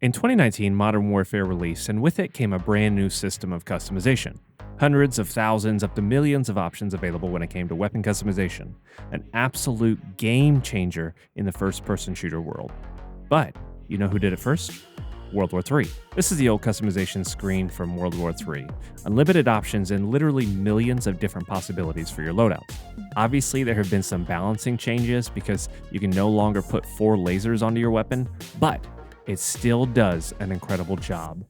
In 2019, Modern Warfare released, and with it came a brand new system of customization. Hundreds of thousands, up to millions of options available when it came to weapon customization. An absolute game changer in the first-person shooter world. But, you know who did it first? World War III. This is the old customization screen from World War III. Unlimited options and literally millions of different possibilities for your loadouts. Obviously, there have been some balancing changes because you can no longer put 4 lasers onto your weapon, but it still does an incredible job.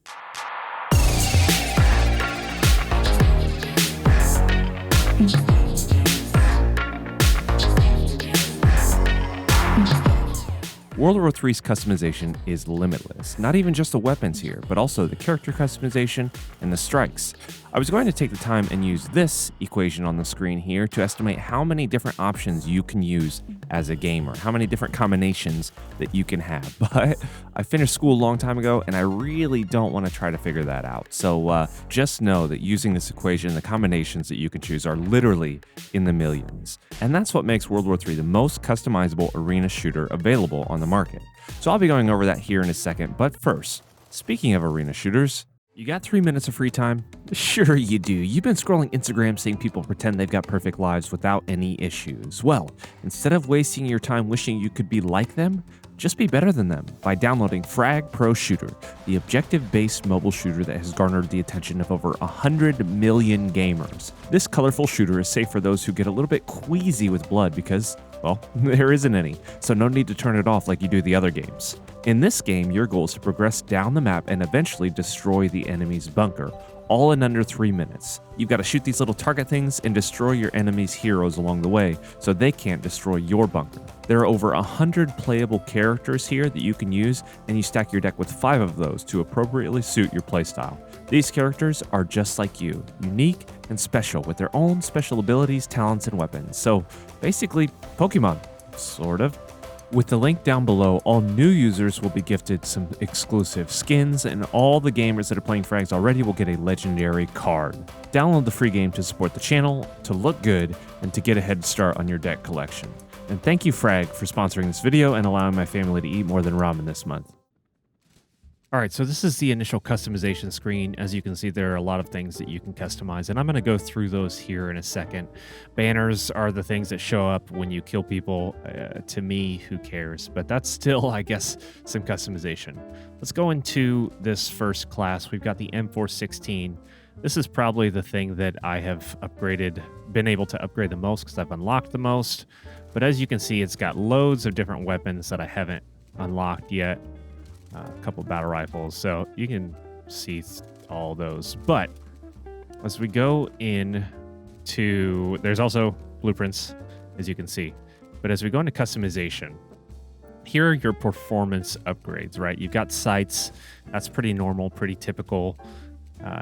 World War III's customization is limitless. Not even just the weapons here, but also the character customization and the strikes. I was going to take the time and use this equation on the screen here to estimate how many different options you can use as a gamer, how many different combinations that you can have. But I finished school a long time ago, and I really don't want to try to figure that out. So just know that using this equation, the combinations that you can choose are literally in the millions. And that's what makes World War III the most customizable arena shooter available on the market. So I'll be going over that here in a second, but first, speaking of arena shooters, you got 3 minutes of free time? Sure you do. You've been scrolling Instagram seeing people pretend they've got perfect lives without any issues. Well, instead of wasting your time wishing you could be like them, just be better than them by downloading Frag Pro Shooter, the objective-based mobile shooter that has garnered the attention of over 100 million gamers. This colorful shooter is safe for those who get a little bit queasy with blood because, well, there isn't any, so no need to turn it off like you do the other games. In this game, your goal is to progress down the map and eventually destroy the enemy's bunker, all in under 3 minutes. You've got to shoot these little target things and destroy your enemy's heroes along the way so they can't destroy your bunker. There are over 100 playable characters here that you can use, and you stack your deck with 5 of those to appropriately suit your playstyle. These characters are just like you, unique and special with their own special abilities, talents, and weapons. So basically, Pokemon, sort of. With the link down below, all new users will be gifted some exclusive skins, and all the gamers that are playing Frags already will get a legendary card. Download the free game to support the channel, to look good, and to get a head start on your deck collection. And thank you, Frag, for sponsoring this video and allowing my family to eat more than ramen this month. All right, so this is the initial customization screen. As you can see, there are a lot of things that you can customize, and I'm going to go through those here in a second. Banners are the things that show up when you kill people. To me, who cares? But that's still, I guess, some customization. Let's go into this first class. We've got the M416. This is probably the thing that I have been able to upgrade the most because I've unlocked the most. But as you can see, it's got loads of different weapons that I haven't unlocked yet. A couple battle rifles, so you can see all those. But as we go in to, there's also blueprints, as you can see. But as we go into customization, here are your performance upgrades, right? You've got sights. That's pretty normal, pretty typical.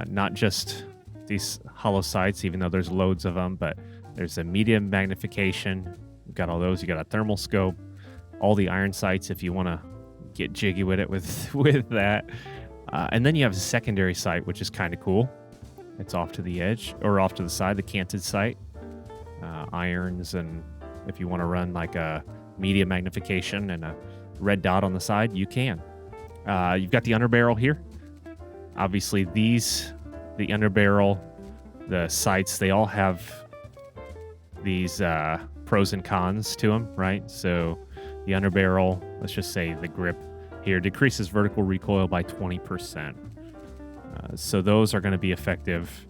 Not just these hollow sights, even though there's loads of them, but there's a medium magnification. You've got all those. You got a thermal scope, all the iron sights if you want to get jiggy with it with that. And then you have a secondary sight, which is kind of cool. It's off to the edge or off to the side, the canted sight. Irons, and if you want to run like a medium magnification and a red dot on the side, you can. You've got the underbarrel here. Obviously the underbarrel, the sights, they all have these pros and cons to them, right? So the underbarrel, let's just say the grip here, decreases vertical recoil by 20%. So those are going to be effective,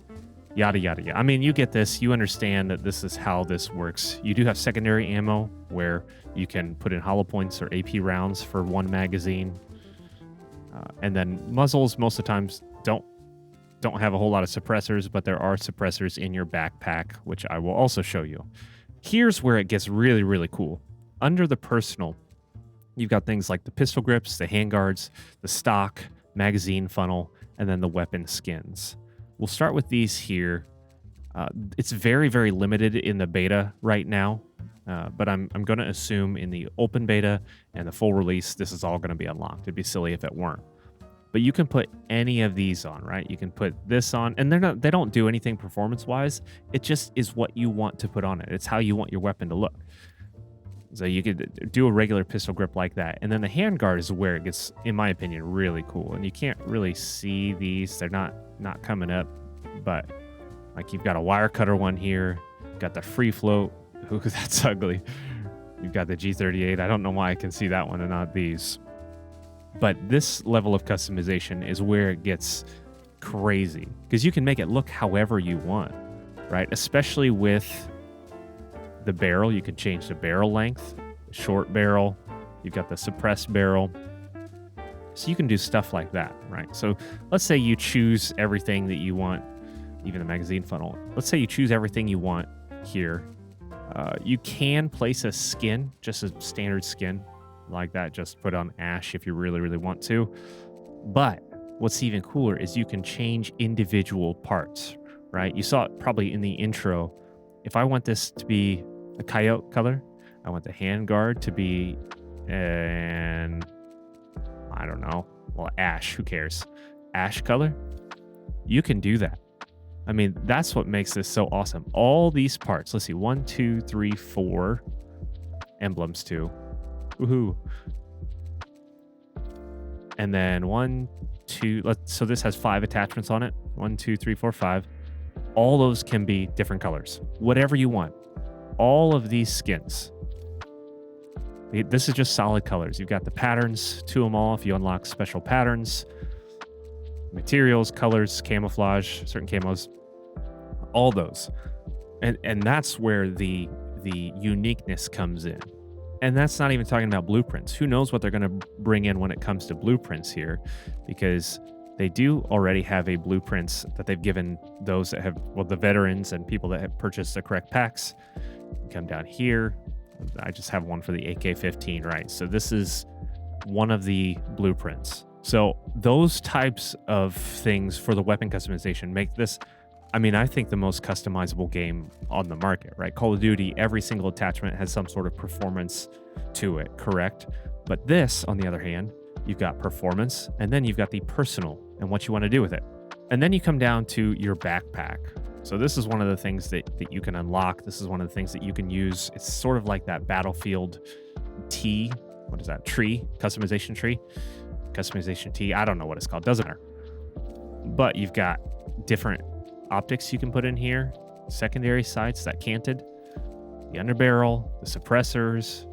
yada, yada, yada. I mean, you get this. You understand that this is how this works. You do have secondary ammo where you can put in hollow points or AP rounds for one magazine. And then muzzles, most of the times, don't have a whole lot of suppressors, but there are suppressors in your backpack, which I will also show you. Here's where it gets really, really cool. Under the personal, you've got things like the pistol grips, the handguards, the stock, magazine funnel, and then the weapon skins. We'll start with these here. It's very, very limited in the beta right now, but I'm going to assume in the open beta and the full release, this is all going to be unlocked. It'd be silly if it weren't. But you can put any of these on, right? You can put this on, and they don't do anything performance-wise. It just is what you want to put on it. It's how you want your weapon to look. So you could do a regular pistol grip like that. And then the handguard is where it gets, in my opinion, really cool. And you can't really see these. They're not coming up. But like you've got a wire cutter one here. Got the free float. Ooh, that's ugly. You've got the G38. I don't know why I can see that one and not these. But this level of customization is where it gets crazy. Because you can make it look however you want, right? Especially with the barrel. You can change the barrel length, short barrel. You've got the suppressed barrel. So you can do stuff like that, right? So let's say you choose everything that you want, even the magazine funnel. Let's say you choose everything you want here. You can place a skin, just a standard skin like that. Just put on ash if you really, really want to. But what's even cooler is you can change individual parts, right? You saw it probably in the intro. If I want this to be a coyote color, I want the handguard to be an, I don't know, well, ash, who cares? Ash color. You can do that. I mean, that's what makes this so awesome. All these parts, let's see, 1, 2, 3, 4 emblems too. Woohoo. And then 1, 2, so this has 5 attachments on it. 1, 2, 3, 4, 5. All those can be different colors, whatever you want. All of these skins. This is just solid colors. You've got the patterns to them all if you unlock special patterns, materials, colors, camouflage, certain camos, all those. And that's where the uniqueness comes in. And that's not even talking about blueprints. Who knows what they're going to bring in when it comes to blueprints here, because they do already have a blueprints that they've given those that have, well, the veterans and people that have purchased the correct packs. Come down here. I just have one for the AK-15, right? So this is one of the blueprints. So those types of things for the weapon customization make this, I mean, I think the most customizable game on the market, right? Call of Duty, every single attachment has some sort of performance to it, correct? But this, on the other hand, you've got performance, and then you've got the personal and what you want to do with it. And then you come down to your backpack. So this is one of the things that you can unlock. This is one of the things that you can use. It's sort of like that Battlefield T, what is that, tree, customization tree? Customization T, I don't know what it's called, doesn't matter. But you've got different optics you can put in here, secondary sights, that canted, the underbarrel, the suppressors,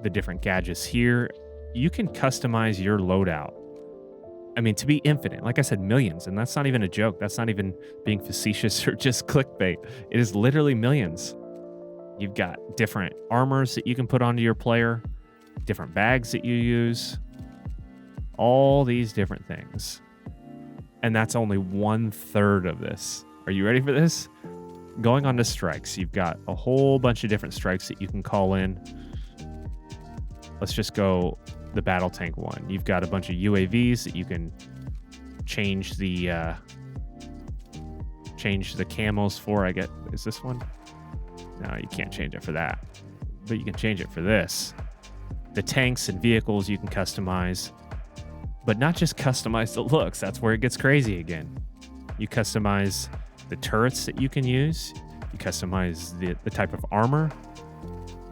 the different gadgets here. You can customize your loadout. I mean, to be infinite, like I said, millions, and that's not even a joke. That's not even being facetious or just clickbait. It is literally millions. You've got different armors that you can put onto your player, different bags that you use, all these different things. And that's only 1/3 of this. Are you ready for this? Going on to strikes, you've got a whole bunch of different strikes that you can call in. Let's just go the battle tank one. You've got a bunch of UAVs that you can change the camos for. I get, is this one? No, you can't change it for that, but you can change it for this. The tanks and vehicles you can customize, but not just customize the looks. That's where it gets crazy again. You customize the turrets that you can use. You customize the type of armor,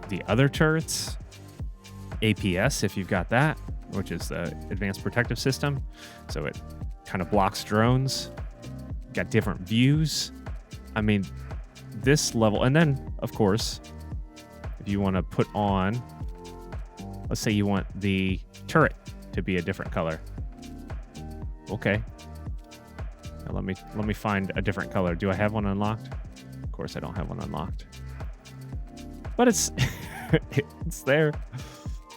the other turrets, APS if you've got that, which is the Advanced Protective System. So it kind of blocks drones. Got different views. I mean, this level, and then of course, if you want to put on, let's say you want the turret to be a different color. Okay. Now let me find a different color. Do I have one unlocked? Of course I don't have one unlocked. But it's it's there.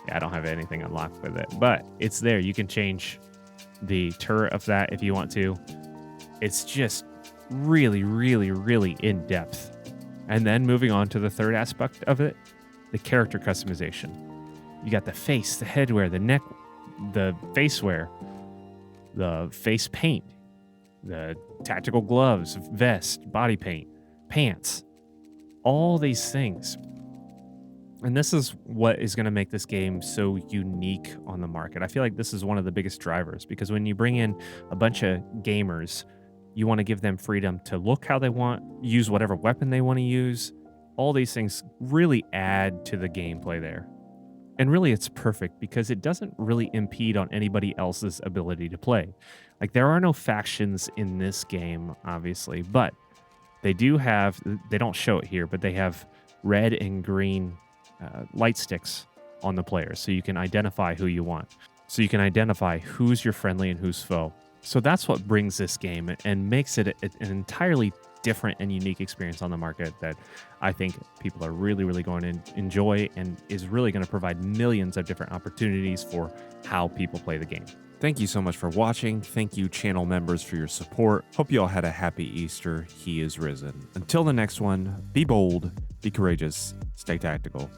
Yeah, I don't have anything unlocked with it, but it's there. You can change the turret of that if you want to. It's just really, really, really in depth. And then moving on to the third aspect of it, the character customization. You got the face, the headwear, the neck, the face wear, the face paint, the tactical gloves, vest, body paint, pants, all these things. And this is what is going to make this game so unique on the market. I feel like this is one of the biggest drivers, because when you bring in a bunch of gamers, you want to give them freedom to look how they want, use whatever weapon they want to use, All these things really add to the gameplay there. And really, it's perfect because it doesn't really impede on anybody else's ability to play. Like, there are no factions in this game, obviously, but they don't show it here, but they have red and green light sticks on the players. So you can identify who you want. So you can identify who's your friendly and who's foe. So that's what brings this game and makes it an entirely different and unique experience on the market that I think people are really, really going to enjoy and is really going to provide millions of different opportunities for how people play the game. Thank you so much for watching. Thank you, channel members, for your support. Hope you all had a happy Easter. He is risen. Until the next one, be bold, be courageous, stay tactical.